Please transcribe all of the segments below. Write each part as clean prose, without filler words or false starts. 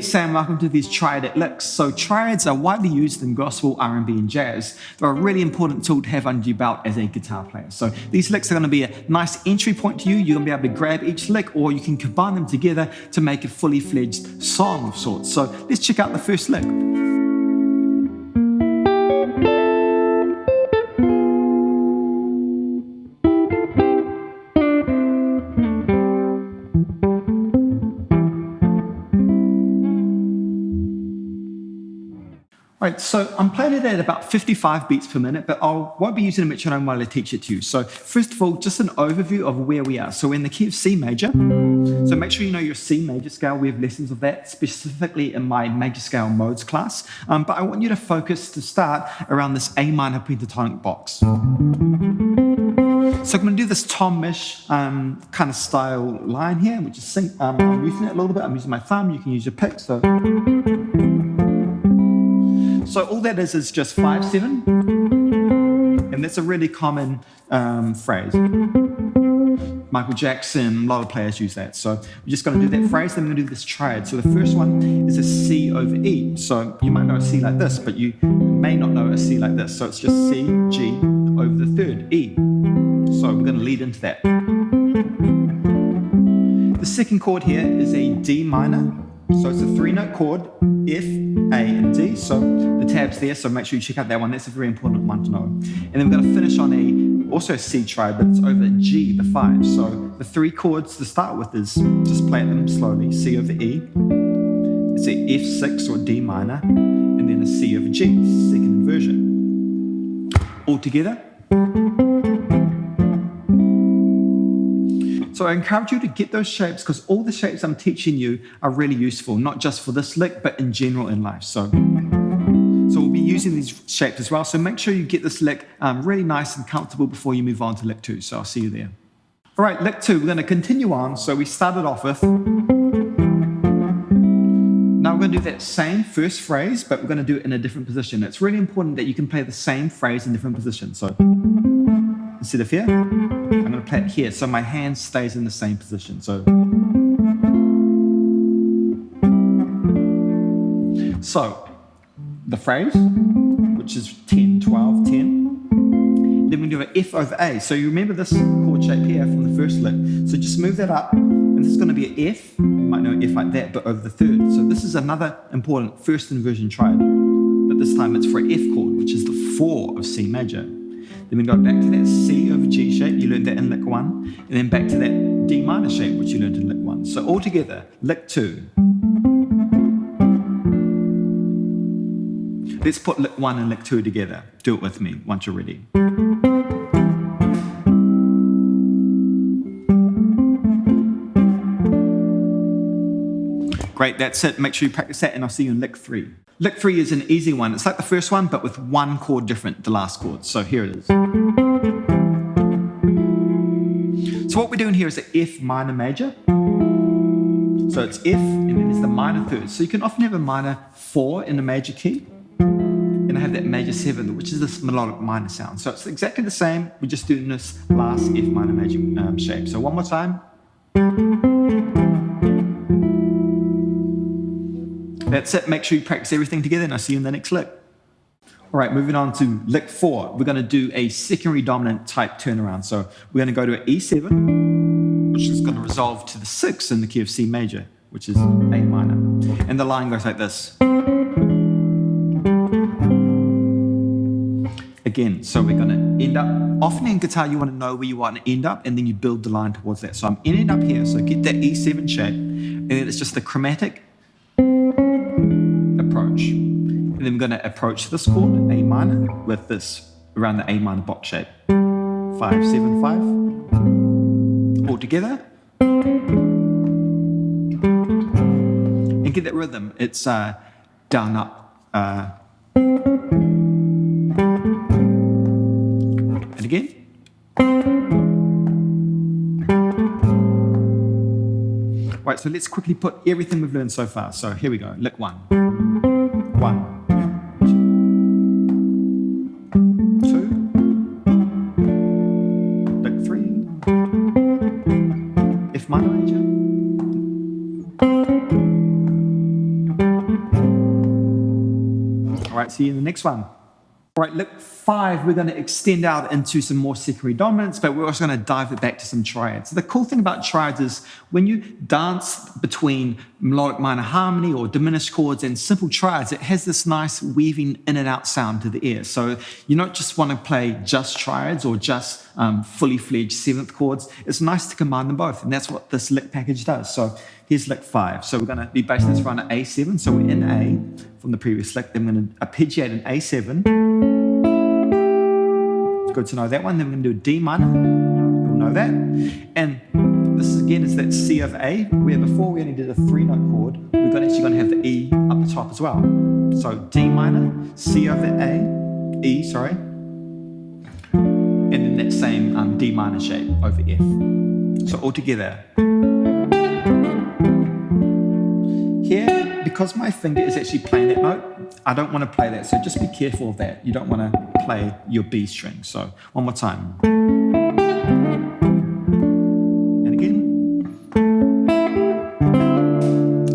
Hey Sam, welcome to these triadic licks. So triads are widely used in gospel, R&B and jazz. They're a really important tool to have under your belt as a guitar player. So these licks are going to be a nice entry point to you. You're going to be able to grab each lick, or you can combine them together to make a fully fledged song of sorts. So let's check out the first lick. Right, so I'm playing it at about 55 beats per minute, but I won't be using a metronome while I teach it to you. So first of all, just an overview of where we are. So we're in the key of C major. So make sure you know your C major scale. We have lessons of that specifically in my major scale modes class. But I want you to focus to start around this A minor pentatonic box. So I'm going to do this Tom-ish kind of style line here, which is I'm using it a little bit. I'm using my thumb. You can use your pick. So all that is just 5/7, and that's a really common phrase. Michael Jackson, a lot of players use that. So we're just going to do that phrase, then we're going to do this triad. So the first one is a C over E. So you might know a C like this, but you may not know a C like this. So it's just C, G over the third, E. So we're going to lead into that. The second chord here is a D minor. So it's a 3-note chord, F, A, and D. So the tab's there, so make sure you check out that one. That's a very important one to know. And then we're going to finish on also a C triad, but it's over G, the 5. So the 3 chords to start with is, just play them slowly, C over E. It's a F6 or D minor, and then a C over G, second inversion. All together. So I encourage you to get those shapes, because all the shapes I'm teaching you are really useful, not just for this lick, but in general in life. So we'll be using these shapes as well. So make sure you get this lick really nice and comfortable before you move on to lick 2. So I'll see you there. All right, lick 2, we're going to continue on. So we started off with. Now we're going to do that same first phrase, but we're going to do it in a different position. It's really important that you can play the same phrase in different positions. So instead of here, I'm going to play it here, so my hand stays in the same position. So the phrase, which is 10, 12, 10. Then we do an F over A. So you remember this chord shape here from the first lick. So just move that up, and this is going to be an F. You might know F like that, but over the third. So this is another important first inversion triad, but this time it's for an F chord, which is the 4 of C major. Then we go back to that C over G shape, you learned that in lick 1, and then back to that D minor shape, which you learned in lick 1. So all together, lick 2. Let's put lick 1 and lick 2 together. Do it with me once you're ready. Great, that's it. Make sure you practice that, and I'll see you in lick 3. Lick 3 is an easy one. It's like the first one, but with one chord different, the last chord. So here it is. So what we're doing here is an F minor major. So it's F, and then there's the minor third. So you can often have a minor 4 in a major key, and I have that major 7, which is this melodic minor sound. So it's exactly the same. We're just doing this last F minor major shape. So one more time. That's it. Make sure you practice everything together, and I'll see you in the next lick. All right, moving on to lick 4. We're going to do a secondary dominant type turnaround. So we're going to go to an E7, which is going to resolve to the 6 in the key of C major, which is A minor. And the line goes like this. Again, so we're going to end up, often in guitar you want to know where you want to end up, and then you build the line towards that. So I'm ending up here, so get that E7 shape, and then it's just the chromatic approach. And then we're going to approach this chord, A minor, with this around the A minor box shape. 5, 7, 5. All together. And get that rhythm. It's down, up. And again. Right, so let's quickly put everything we've learned so far. So here we go. Lick 1. 1. 2. Lick 3. F minor major. right, see you in the next one. All right, lick 5, we're going to extend out into some more secondary dominants, but we're also going to dive it back to some triads. The cool thing about triads is when you dance between melodic minor harmony or diminished chords and simple triads, it has this nice weaving in and out sound to the ear. So you don't just want to play just triads or just fully fledged 7th chords. It's nice to combine them both, and that's what this lick package does. So here's lick 5. So we're going to be basing this around an A7. So we're in A from the previous lick. Then we're going to arpeggiate an A7. It's good to know that one. Then we're going to do a D minor. You'll know that. And this again is that C of A, where before we only did a 3-note chord. We're actually going to have the E up the top as well. So D minor, C over A, E, sorry. And then that same D minor shape over F. So all together. Here, because my finger is actually playing that note, I don't want to play that, so just be careful of that. You don't want to play your B string. So one more time. And again.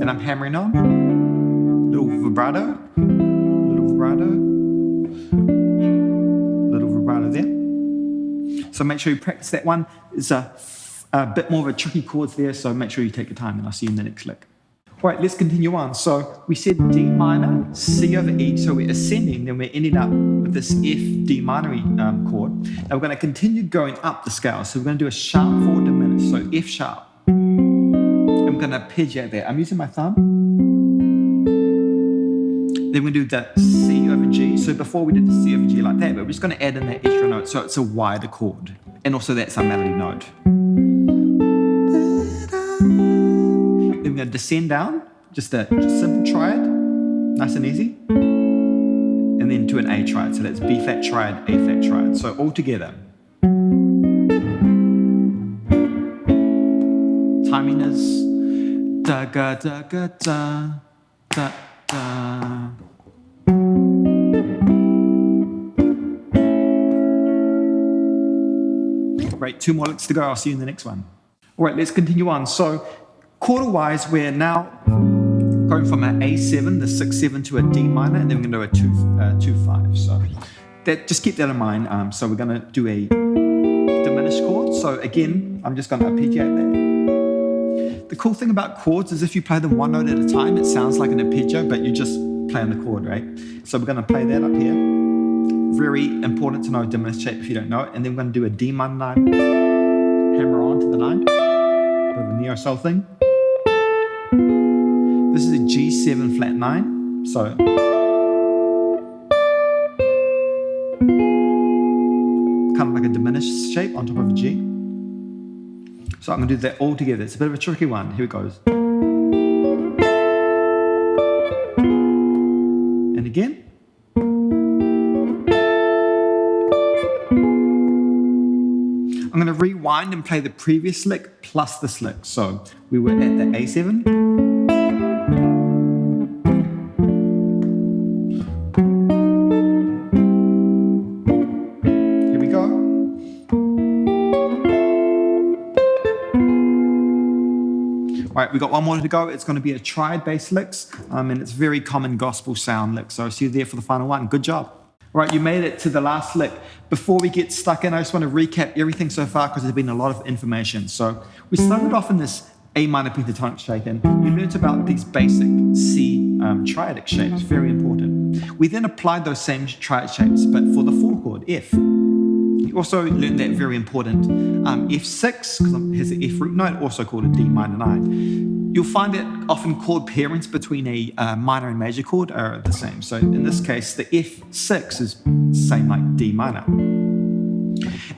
And I'm hammering on. Little vibrato. Little vibrato. Little vibrato there. So make sure you practice that one. It's a bit more of a tricky chords there, so make sure you take your time, and I'll see you in the next lick. All right, let's continue on. So we said D minor, C over E, so we're ascending, then we're ending up with this F D minor chord. Now we're going to continue going up the scale. So we're going to do a sharp 4 diminished, so F sharp. And we're going to arpeggiate that. I'm using my thumb. Then we're going to do the C over G. So before we did the C over G like that, but we're just going to add in that extra note so it's a wider chord. And also that's our melody note. Then we're going to descend down, just a simple triad, nice and easy, and then to an A triad. So that's B flat triad, A flat triad. So all together. Timing is da ga da ga da da da. Great, 2 more licks to go. I'll see you in the next one. All right, let's continue on. So quarter-wise, we're now going from an A7, the 6-7, to a D minor, and then we're going to do a 2-5. So just keep that in mind. So we're going to do a diminished chord. So again, I'm just going to arpeggiate that. The cool thing about chords is if you play them one note at a time, it sounds like an arpeggio, but you just play on the chord, right? So we're going to play that up here. Very important to know diminished shape if you don't know it. And then we're going to do a D minor 9, hammer on to the 9. Bit of a neo soul thing. This is a G7 flat 9, so kind of like a diminished shape on top of a G. So I'm going to do that all together. It's a bit of a tricky one. Here it goes. And again. I'm going to rewind and play the previous lick plus this lick. So we were at the A7. Here we go. All right, we've got one more to go. It's going to be a triad-based licks, and it's very common gospel sound licks. So see you there for the final one. Good job. All right, you made it to the last lick. Before we get stuck in, I just want to recap everything so far because there's been a lot of information. So we started off in this A minor pentatonic shape, and you learned about these basic C triadic shapes, very important. We then applied those same triad shapes, but for the 4 chord, F. You also learned that very important F6, because it has an F root note, also called a D minor 9. You'll find that often chord pairings between a minor and major chord are the same. So in this case, the F6 is the same like D minor.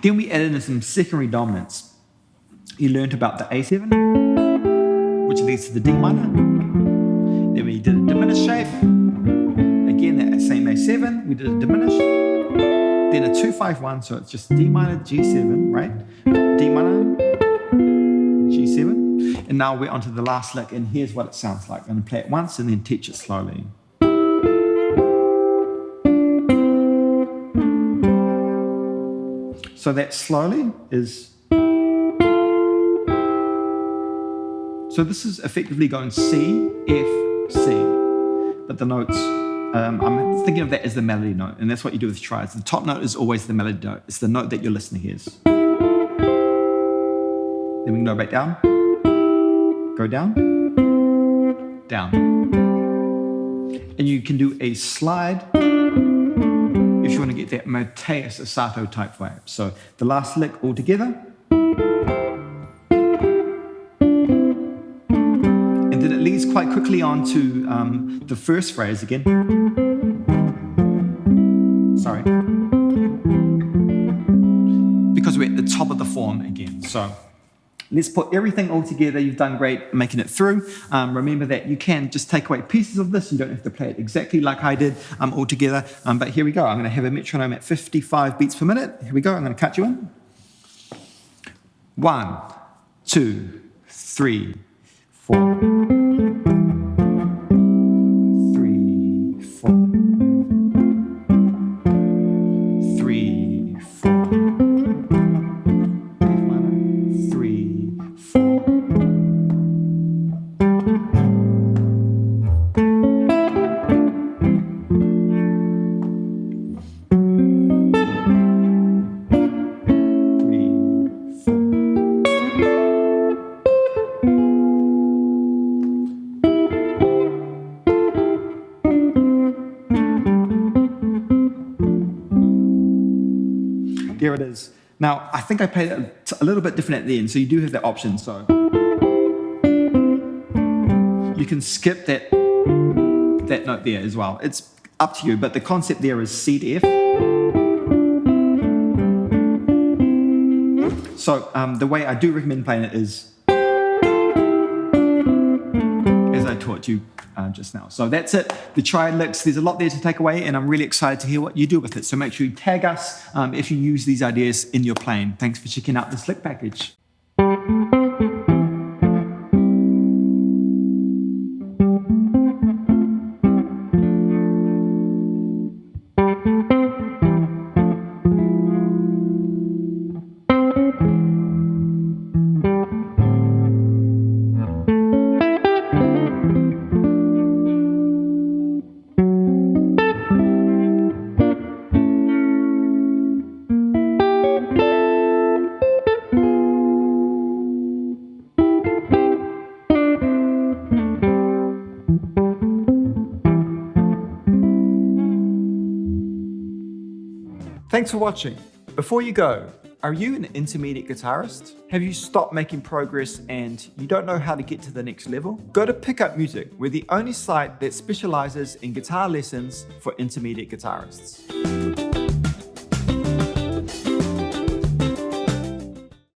Then we added in some secondary dominants. You learned about the A7, which leads to the D minor. Then we did a diminished shape. Again, that same A7, we did a diminished. Then a 2-5-1, so it's just D minor, G7, right? D minor, G7. And now we're onto the last lick, and here's what it sounds like. I'm going to play it once and then teach it slowly. So that slowly is... So this is effectively going C, F, C. But the notes I'm thinking of that as the melody note, and that's what you do with triads. The top note is always the melody note. It's the note that your listener hears. Then we can go back down, go down, down. And you can do a slide if you want to get that Mateus Asato type vibe. So the last lick all together. And then it leads quite quickly on to the first phrase again. Sorry. Because we're at the top of the form again. So let's put everything all together. You've done great making it through. Remember that you can just take away pieces of this. You don't have to play it exactly like I did all together. But here we go. I'm going to have a metronome at 55 beats per minute. Here we go. I'm going to cut you in. 1, 2, 3, 4. 3, 4. 3, 4. 3, 4. There it is. Now, I think I played it a little bit different at the end, so you do have that option. So you can skip that note there as well. It's up to you, but the concept there is C to F. So the way I do recommend playing it is as I taught you just now. So that's it, the triad licks. There's a lot there to take away, and I'm really excited to hear what you do with it. So make sure you tag us if you use these ideas in your playing. Thanks for checking out this lick package. Thanks for watching. Before you go, are you an intermediate guitarist? Have you stopped making progress and you don't know how to get to the next level? Go to Pick Up Music. We're the only site that specializes in guitar lessons for intermediate guitarists.